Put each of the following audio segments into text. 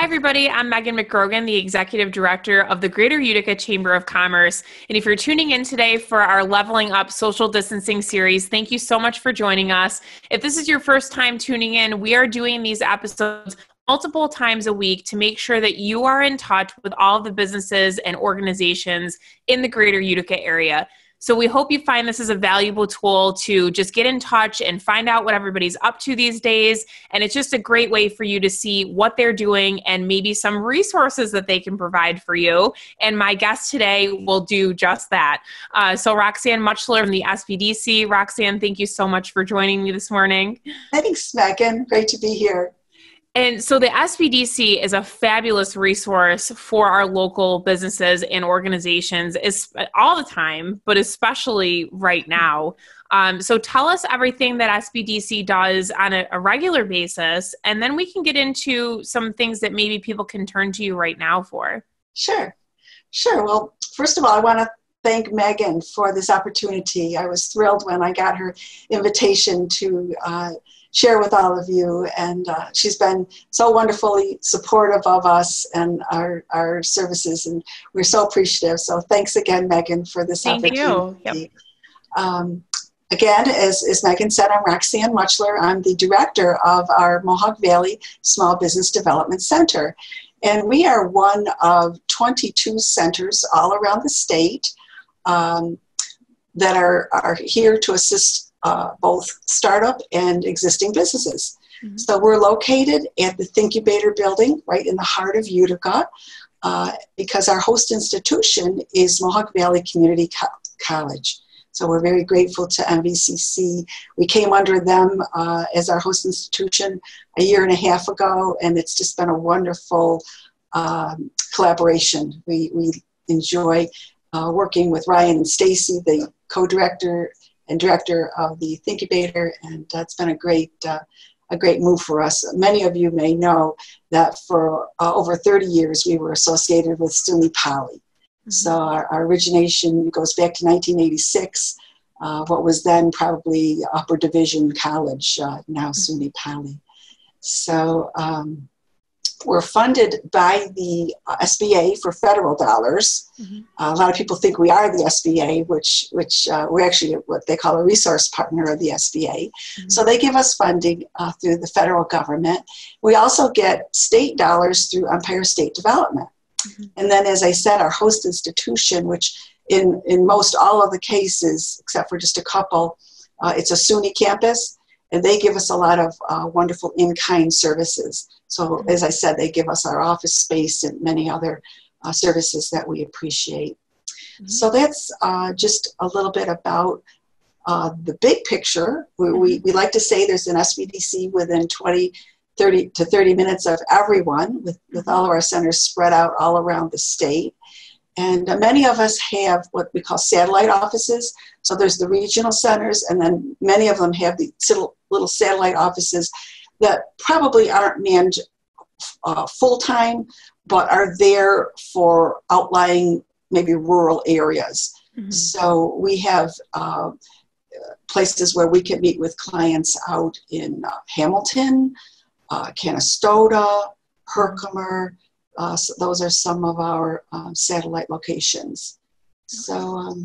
Hi, everybody. I'm Meghan McGrogan, the Executive Director of the Greater Utica Chamber of Commerce. And if you're tuning in today for our Leveling Up Social Distancing series, thank you so much for joining us. If this is your first time tuning in, we are doing these episodes multiple times a week to make sure that you are in touch with all of the businesses and organizations in the Greater Utica area. So we hope you find this as a valuable tool to just get in touch and find out what everybody's up to these days. And it's just a great way for you to see what they're doing and maybe some resources that they can provide for you. And my guest today will do just that. So Roxanne Mutchler from the SBDC. Roxanne, thank you so much for joining me this morning. Thanks, Meghan. Great to be here. And so the SBDC is a fabulous resource for our local businesses and organizations all the time, but especially right now. So tell us everything that SBDC does on a regular basis, and then we can get into some things that maybe people can turn to you right now for. Sure. Well, first of all, I want to thank Meghan for this opportunity. I was thrilled when I got her invitation to share with all of you, and she's been so wonderfully supportive of us and our services, and we're so appreciative. So thanks again, Meghan, for this opportunity. Thank you. Yep. Again, as Meghan said, I'm Roxanne Mutchler. I'm the director of our Mohawk Valley Small Business Development Center, and we are one of 22 centers all around the state that are here to assist both startup and existing businesses. Mm-hmm. So we're located at the Thinkubator building right in the heart of Utica because our host institution is Mohawk Valley Community College. So we're very grateful to MVCC. We came under them as our host institution a year and a half ago, and it's just been a wonderful collaboration. We enjoy working with Ryan and Stacy, the co-director and director of the Thinkubator, and that's been a great move for us. Many of you may know that for over 30 years we were associated with SUNY Poly. Mm-hmm. So our origination goes back to 1986, what was then probably Upper Division College, now SUNY Poly. So we're funded by the SBA for federal dollars. Mm-hmm. A lot of people think we are the SBA, which we're actually what they call a resource partner of the SBA. Mm-hmm. So they give us funding through the federal government. We also get state dollars through Empire State Development. Mm-hmm. And then, as I said, our host institution, which in most all of the cases, except for just a couple, it's a SUNY campus. And they give us a lot of wonderful in-kind services. So as I said, they give us our office space and many other services that we appreciate. Mm-hmm. So that's just a little bit about the big picture. We like to say there's an SBDC within 30 minutes of everyone, with all of our centers spread out all around the state. And many of us have what we call satellite offices. So there's the regional centers, and then many of them have the little satellite offices that probably aren't manned full-time, but are there for outlying, maybe rural areas. Mm-hmm. So we have places where we can meet with clients out in Hamilton, Canastota, Herkimer. So those are some of our satellite locations. So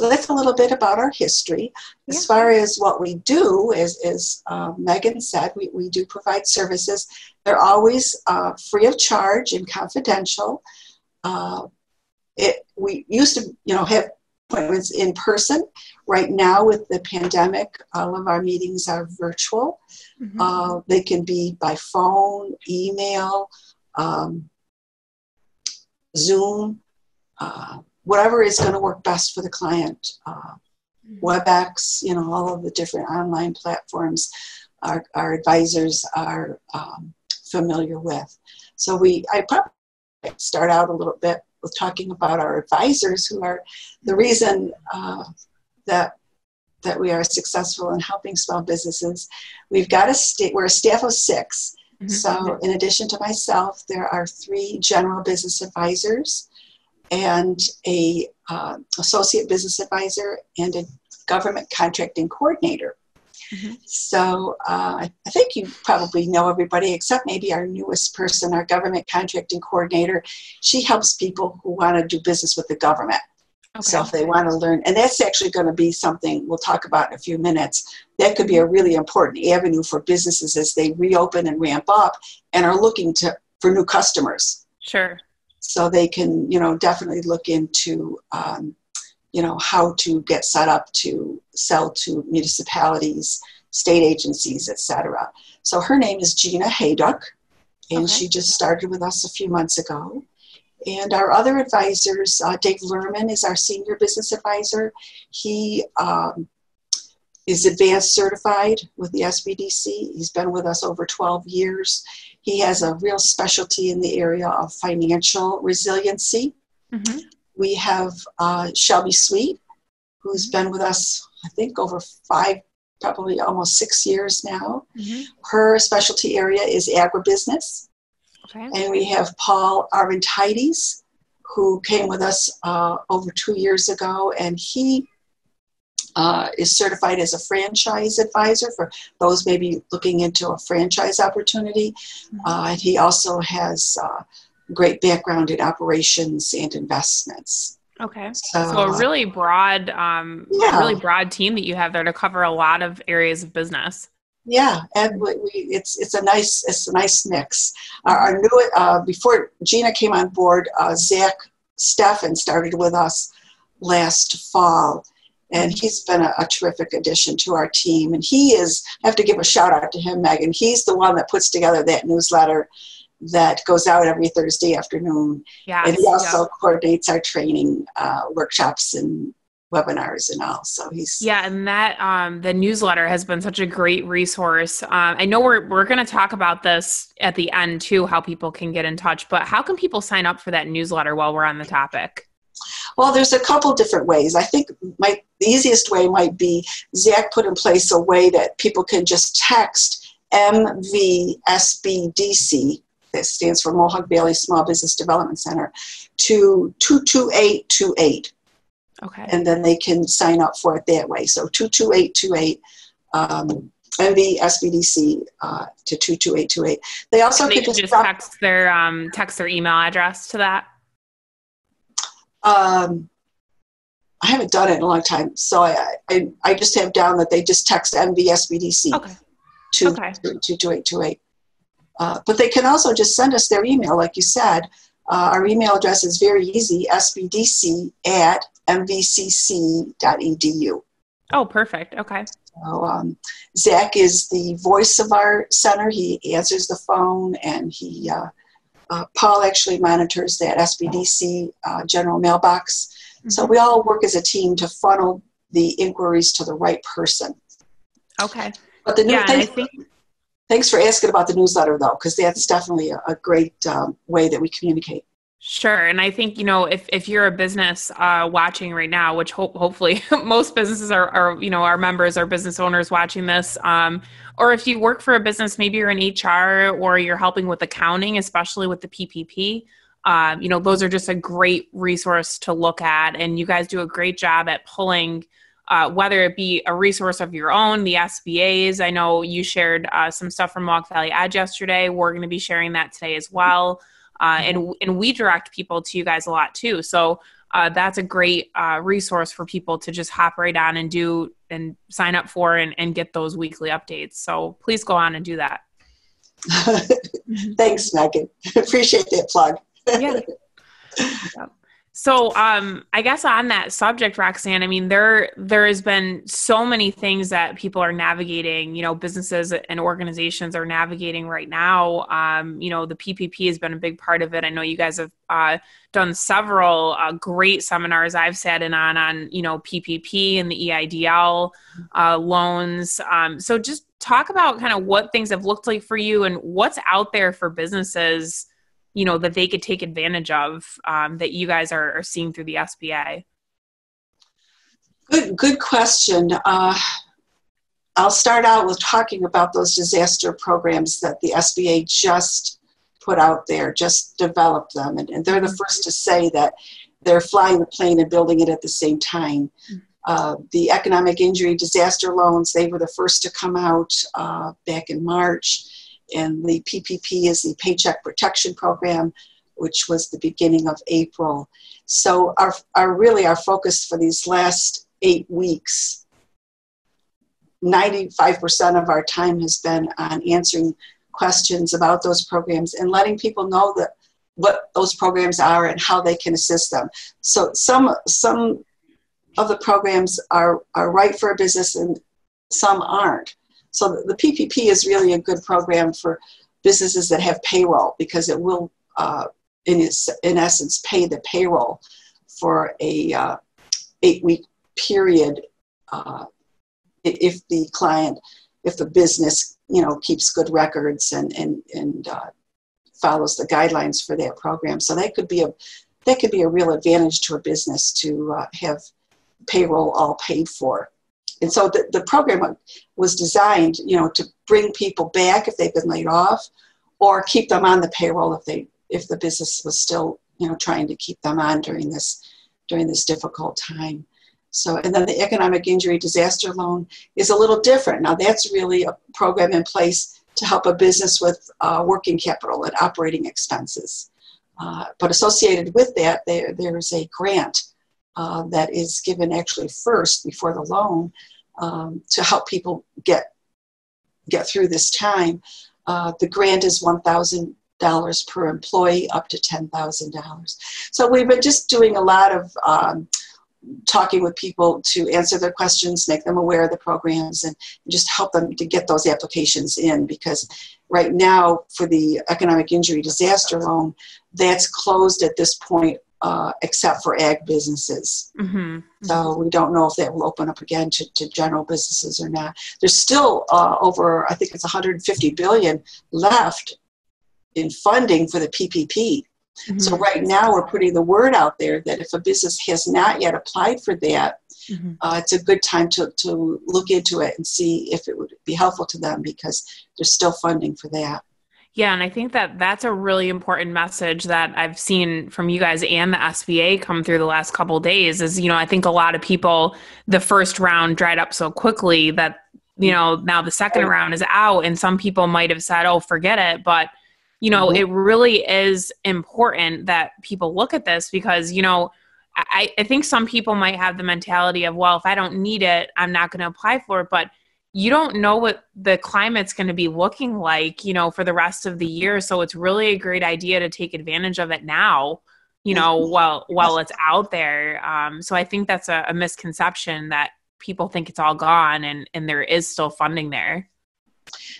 that's a little bit about our history. Yeah. As far as what we do, as Meghan said, we do provide services. They're always free of charge and confidential. We used to, have appointments in person. Right now, with the pandemic, all of our meetings are virtual. Mm-hmm. They can be by phone, email, Zoom, whatever is going to work best for the client. WebEx, all of the different online platforms our advisors are familiar with. So I probably start out a little bit with talking about our advisors, who are the reason that we are successful in helping small businesses. We're a staff of 6. Mm-hmm. So in addition to myself, there are 3 general business advisors and a associate business advisor and a government contracting coordinator. Mm-hmm. So I think you probably know everybody except maybe our newest person, our government contracting coordinator. She helps people who want to do business with the government. Okay. So if they want to learn, and that's actually going to be something we'll talk about in a few minutes, that could be a really important avenue for businesses as they reopen and ramp up and are looking for new customers. Sure. So they can, definitely look into, how to get set up to sell to municipalities, state agencies, etc. So her name is Gina Hayduck, and she just started with us a few months ago. And our other advisors, Dave Lerman is our senior business advisor. He is advanced certified with the SBDC. He's been with us over 12 years. He has a real specialty in the area of financial resiliency. Mm-hmm. We have Shelby Sweet, who's been with us, I think, over 5, probably almost 6 years now. Mm-hmm. Her specialty area is agribusiness. Okay. And we have Paul Arventides, who came with us over 2 years ago, and he is certified as a franchise advisor for those maybe looking into a franchise opportunity. Mm-hmm. And he also has great background in operations and investments. Okay. So a really broad, really broad team that you have there to cover a lot of areas of business. Yeah, and it's a nice mix. Our new before Gina came on board, Zach Steffen started with us last fall, and he's been a terrific addition to our team. And I have to give a shout out to him, Megan. He's the one that puts together that newsletter that goes out every Thursday afternoon. Yes, and he also coordinates our training workshops and webinars and all. So and that the newsletter has been such a great resource. I know we're going to talk about this at the end too, how people can get in touch, but how can people sign up for that newsletter while we're on the topic? Well, there's a couple different ways. I think the easiest way might be Zach put in place a way that people can just text MVSBDC, that stands for Mohawk Valley Small Business Development Center, to 22828. Okay. And then they can sign up for it that way. So 22828, MVSBDC to 22828. They also can just text their email address to that. I haven't done it in a long time, so I just have down that they just text MVSBDC to 22828. But they can also just send us their email, like you said. Our email address is very easy, sbdc@mvcc.edu. Oh, perfect. Okay. So Zach is the voice of our center. He answers the phone, and Paul actually monitors that SBDC general mailbox. Mm-hmm. So we all work as a team to funnel the inquiries to the right person. Okay. But thanks for asking about the newsletter, though, because that's definitely a great way that we communicate. Sure. And I think, if you're a business watching right now, which hopefully most businesses are, our members are business owners watching this, or if you work for a business, maybe you're in HR or you're helping with accounting, especially with the PPP, those are just a great resource to look at. And you guys do a great job at pulling whether it be a resource of your own, the SBAs. I know you shared some stuff from Mohawk Valley Edge yesterday. We're going to be sharing that today as well. And we direct people to you guys a lot too. So that's a great resource for people to just hop right on and do and sign up for and get those weekly updates. So please go on and do that. Thanks, Megan. Appreciate that plug. Yeah. Yep. So I guess on that subject, Roxanne, I mean, there has been so many things that people are navigating, businesses and organizations are navigating right now. The PPP has been a big part of it. I know you guys have done several great seminars I've sat in on PPP and the EIDL loans. So just talk about kind of what things have looked like for you and what's out there for businesses that they could take advantage of that you guys are seeing through the SBA? Good question. I'll start out with talking about those disaster programs that the SBA just put out there, just developed them. And they're the first to say that they're flying the plane and building it at the same time. The economic injury disaster loans, they were the first to come out back in March. And the PPP is the Paycheck Protection Program, which was the beginning of April. So our focus for these last 8 weeks, 95% of our time has been on answering questions about those programs and letting people know that what those programs are and how they can assist them. So some of the programs are right for a business and some aren't. So the PPP is really a good program for businesses that have payroll, because it will, in essence, pay the payroll for a 8-week period if the business, keeps good records and follows the guidelines for that program. So that could be a real advantage to a business to have payroll all paid for. And so the program was designed, to bring people back if they've been laid off, or keep them on the payroll if the business was still, trying to keep them on during this difficult time. So, and then the economic injury disaster loan is a little different. Now that's really a program in place to help a business with working capital and operating expenses. But associated with that, there's a grant that is given actually first before the loan to help people get through this time. The grant is $1,000 per employee up to $10,000. So we've been just doing a lot of talking with people to answer their questions, make them aware of the programs, and just help them to get those applications in, because right now for the economic injury disaster loan, that's closed at this point, except for ag businesses. Mm-hmm. So we don't know if that will open up again to general businesses or not. There's still over, I think it's $150 billion left in funding for the PPP. Mm-hmm. So right now we're putting the word out there that if a business has not yet applied for that, mm-hmm. It's a good time to look into it and see if it would be helpful to them, because there's still funding for that. Yeah, and I think that's a really important message that I've seen from you guys and the SBA come through the last couple of days is, I think a lot of people, the first round dried up so quickly that, now the second round is out, and some people might have said, oh, forget it. But, mm-hmm. It really is important that people look at this, because, I think some people might have the mentality of, well, if I don't need it, I'm not going to apply for it. But you don't know what the climate's going to be looking like, for the rest of the year. So it's really a great idea to take advantage of it now, while it's out there. So I think that's a misconception that people think it's all gone and there is still funding there.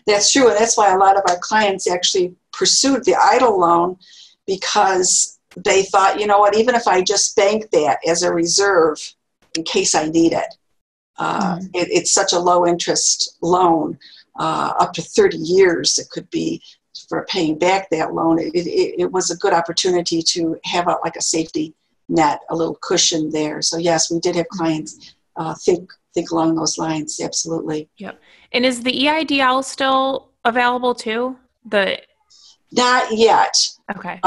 That's true. And that's why a lot of our clients actually pursued the EIDL loan, because they thought, even if I just bank that as a reserve in case I need it, it's such a low interest loan, up to 30 years it could be for paying back that loan. It was a good opportunity to have like a safety net, a little cushion there. So yes, we did have clients think along those lines. Absolutely. Yep. And is the EIDL still available too? Not yet. Okay.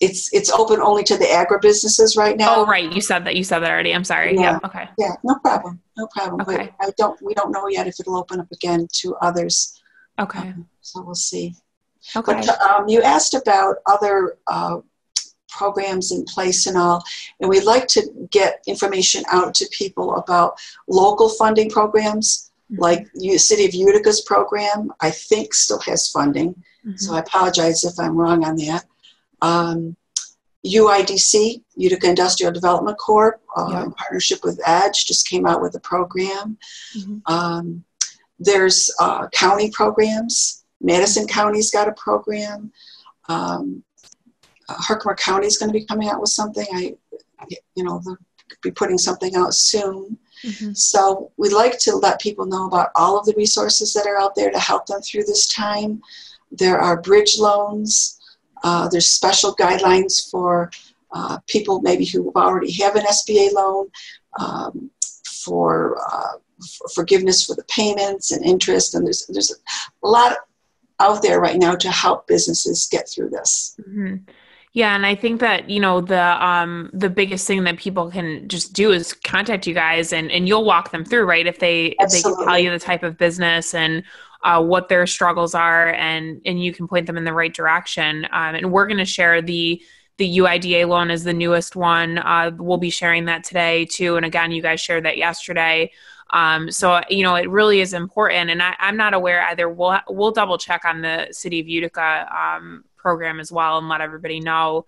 It's open only to the agribusinesses right now. Oh, right. You said that already. I'm sorry. Yeah. Yep. Okay. Yeah. No problem. Okay. But we don't know yet if it'll open up again to others. Okay. So we'll see. Okay. But you asked about other programs in place and all, and we'd like to get information out to people about local funding programs, mm-hmm. like City of Utica's program, I think still has funding. Mm-hmm. So I apologize if I'm wrong on that. UIDC, Utica Industrial Development Corp, in partnership with EDGE, just came out with a program. Mm-hmm. There's county programs. Madison County's got a program. Herkimer County is going to be coming out with something. They'll be putting something out soon. Mm-hmm. So we'd like to let people know about all of the resources that are out there to help them through this time. There are bridge loans. There's special guidelines for people maybe who already have an SBA loan for forgiveness for the payments and interest. And there's a lot out there right now to help businesses get through this. Mm-hmm. Yeah, and I think that, the biggest thing that people can just do is contact you guys, and you'll walk them through, right? If they can tell Absolutely. you the type of business and what their struggles are, and you can point them in the right direction. And we're going to share the UIDA loan is the newest one. We'll be sharing that today too. And again, you guys shared that yesterday. So it really is important, and I'm not aware either. We'll double check on the City of Utica program as well and let everybody know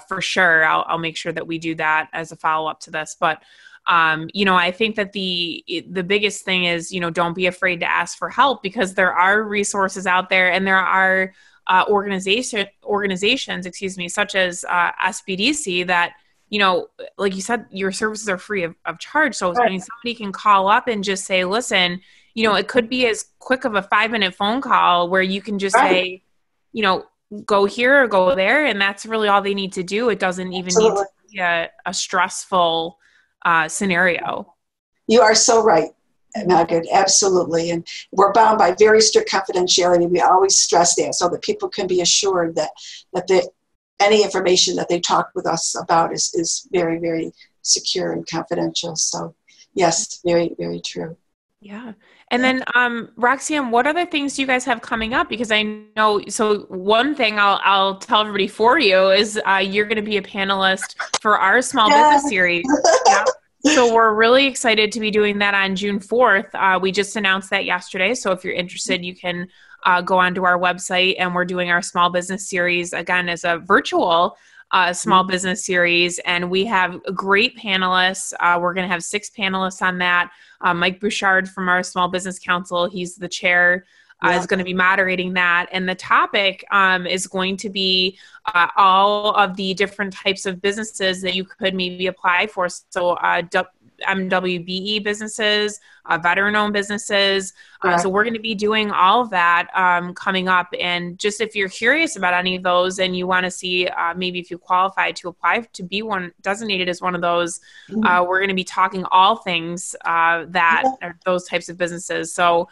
for sure. I'll make sure that we do that as a follow up to this. But I think that the biggest thing is don't be afraid to ask for help, because there are resources out there, and there are organizations, such as SBDC that, like you said, your services are free of charge. So, I Right. mean, somebody can call up and just say, listen, it could be as quick of a 5-minute phone call where you can just Right. say, go here or go there. And that's really all they need to do. It doesn't even need Absolutely. to be a stressful scenario. You are so right, Megan. Absolutely. And we're bound by very strict confidentiality. We always stress that so that people can be assured that any information that they talk with us about is very, very secure and confidential. So yes, very, very true. Yeah. And then, Roxanne, what other things do you guys have coming up? Because I know, so one thing I'll tell everybody for you is you're going to be a panelist for our small Yeah. business series. Yeah. So we're really excited to be doing that on June 4th. We just announced that yesterday. So if you're interested, you can go onto our website, and we're doing our small business series again as a virtual small business series. And we have great panelists. We're going to have 6 panelists on that. Mike Bouchard from our Small Business Council, he's the chair, is going to be moderating that. And the topic is going to be all of the different types of businesses that you could maybe apply for. So MWBE businesses, veteran-owned businesses. So we're going to be doing all of that coming up. And just if you're curious about any of those and you want to see maybe if you qualify to apply to be one designated as one of those, we're going to be talking all things that are those types of businesses. So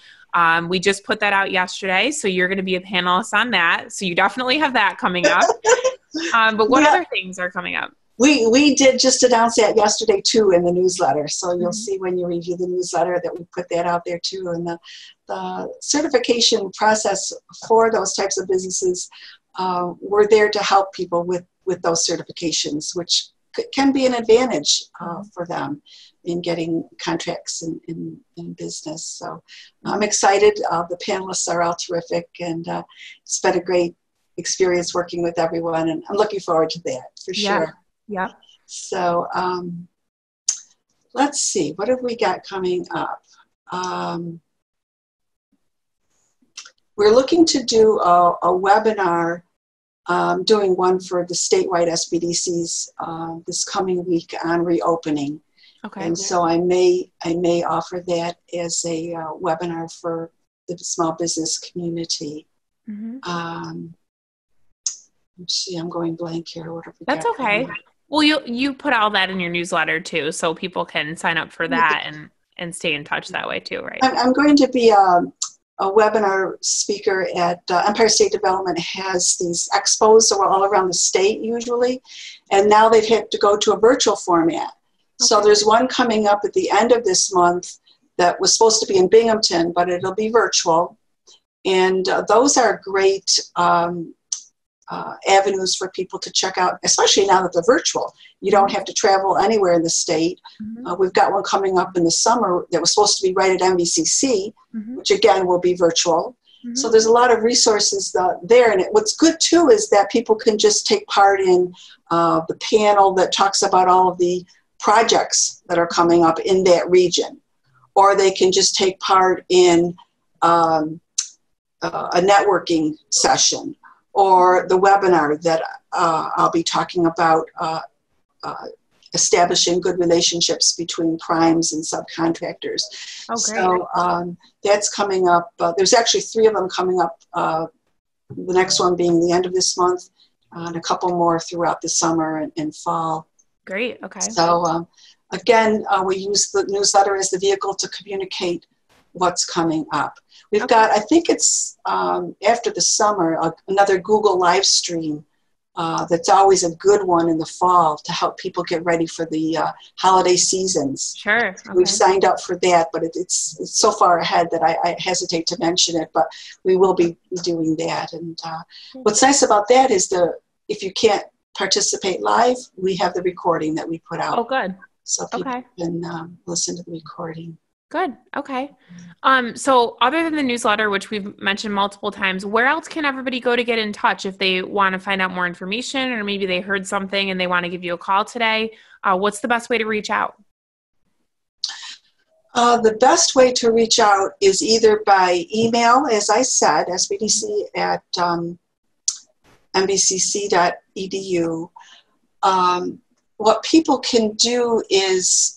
we just put that out yesterday. So you're going to be a panelist on that. So you definitely have that coming up. But what other things are coming up? We did just announce that yesterday too in the newsletter. So you'll see when you review the newsletter that we put that out there too. And the certification process for those types of businesses, we're there to help people with those certifications, which can be an advantage for them in getting contracts in business. So I'm excited. The panelists are all terrific, and it's been a great experience working with everyone, and I'm looking forward to that for sure. Yeah. So let's see, what have we got coming up? We're looking to do a webinar, doing one for the statewide SBDCs this coming week on reopening. Okay. And so I may offer that as a webinar for the small business community. Let's see, I'm going blank here. What have we got? That's okay. Well, you put all that in your newsletter too, so people can sign up for that and stay in touch that way too, right? I'm going to be a webinar speaker at Empire State Development. Has these expos all around the state usually, and now they've had to go to a virtual format. Okay. So there's one coming up at the end of this month that was supposed to be in Binghamton, but it'll be virtual. And those are great avenues for people to check out, especially now that they're virtual. You don't have to travel anywhere in the state. We've got one coming up in the summer that was supposed to be right at MVCC, which again will be virtual. So there's a lot of resources there. And what's good too is that people can just take part in the panel that talks about all of the projects that are coming up in that region. Or they can just take part in a networking session, or the webinar that I'll be talking about establishing good relationships between primes and subcontractors. Oh, great. So that's coming up. There's actually 3 of them coming up, the next one being the end of this month, and a couple more throughout the summer and fall. Great, okay. So again, we use the newsletter as the vehicle to communicate what's coming up. We've got, I think it's after the summer, another Google live stream that's always a good one in the fall to help people get ready for the holiday seasons. Sure. Okay. We've signed up for that, but it's so far ahead that I hesitate to mention it, but we will be doing that. And what's nice about that is if you can't participate live, we have the recording that we put out. Oh, good. So people can listen to the recording. Good. Okay. So other than the newsletter, which we've mentioned multiple times, where else can everybody go to get in touch if they want to find out more information, or maybe they heard something and they want to give you a call today? What's the best way to reach out? The best way to reach out is either by email, as I said, sbdc@mbcc.edu. What people can do is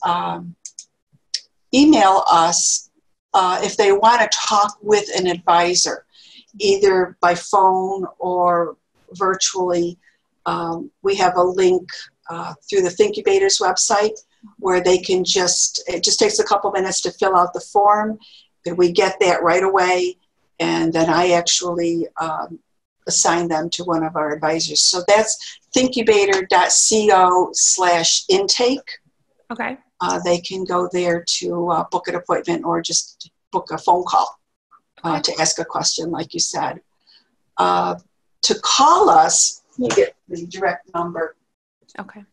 email us if they want to talk with an advisor, either by phone or virtually. We have a link through the Thinkubator's website where they can it just takes a couple minutes to fill out the form, and we get that right away, and then I actually assign them to one of our advisors. So that's thinkubator.co/intake. Okay. They can go there to book an appointment or just book a phone call to ask a question, like you said. To call us, you get the direct number. Okay.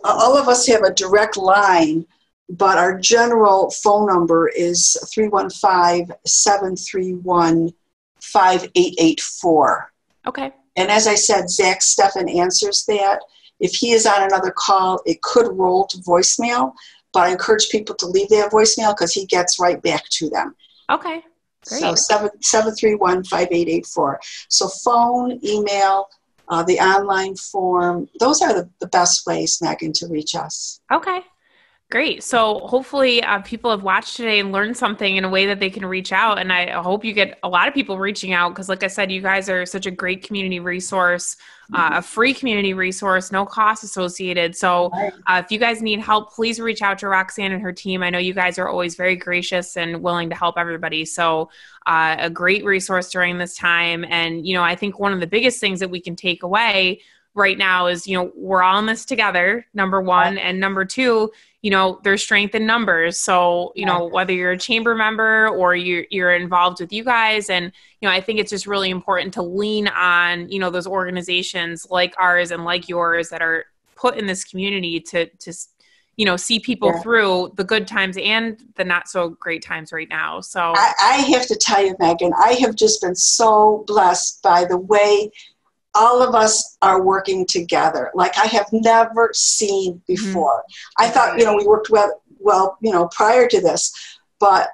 All of us have a direct line, but our general phone number is 315-731-5884. Okay. And as I said, Zach Steffen answers that. If he is on another call, it could roll to voicemail, but I encourage people to leave that voicemail because he gets right back to them. Okay, great. So 731-5884. So phone, email, the online form, those are the best ways, Megan, to reach us. Okay. Great. So hopefully people have watched today and learned something in a way that they can reach out. And I hope you get a lot of people reaching out because, like I said, you guys are such a great community resource, a free community resource, no cost associated. So if you guys need help, please reach out to Roxanne and her team. I know you guys are always very gracious and willing to help everybody. So a great resource during this time. And, I think one of the biggest things that we can take away right now is, we're all in this together, number one. And number two, there's strength in numbers. So, whether you're a chamber member or you're involved with you guys. And, I think it's just really important to lean on, those organizations like ours and like yours that are put in this community to see people through the good times and the not so great times right now. So I have to tell you, Megan, I have just been so blessed by the way all of us are working together like I have never seen before. I thought, we worked well, prior to this, but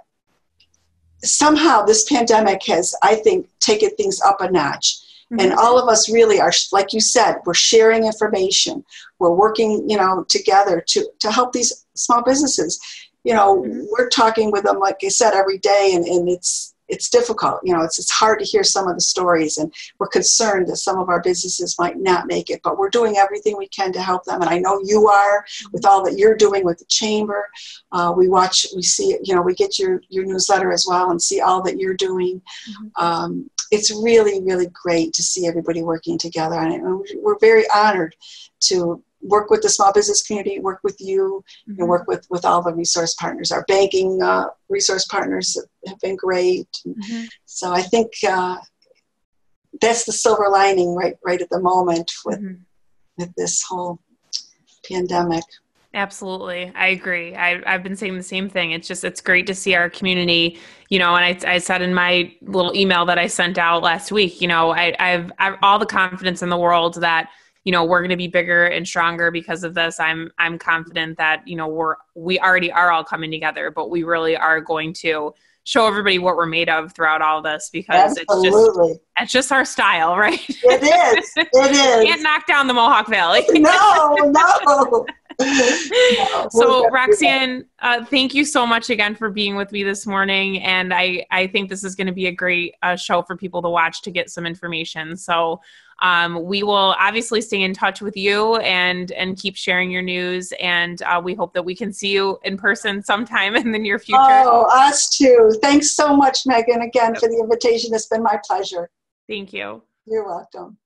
somehow this pandemic has, I think, taken things up a notch. And all of us really are, like you said, we're sharing information. We're working, together to help these small businesses. We're talking with them, like I said, every day, and it's difficult. It's hard to hear some of the stories, and we're concerned that some of our businesses might not make it, but we're doing everything we can to help them. And I know you are with all that you're doing with the chamber. We see, we get your newsletter as well and see all that you're doing. It's really, really great to see everybody working together. And we're very honored to work with the small business community, work with you, and work with all the resource partners. Our banking resource partners have been great. So I think that's the silver lining right at the moment with this whole pandemic. Absolutely. I agree. I've been saying the same thing. It's great to see our community, and I said in my little email that I sent out last week, I've all the confidence in the world that, we're going to be bigger and stronger because of this. I'm confident that, we already are all coming together, but we really are going to show everybody what we're made of throughout all this because it's just our style, right? It is. It is. Can't knock down the Mohawk Valley. No. So Roxanne, thank you so much again for being with me this morning. And I think this is going to be a great show for people to watch to get some information. So we will obviously stay in touch with you and keep sharing your news. And we hope that we can see you in person sometime in the near future. Oh, us too. Thanks so much, Megan, again, for the invitation. It's been my pleasure. Thank you. You're welcome.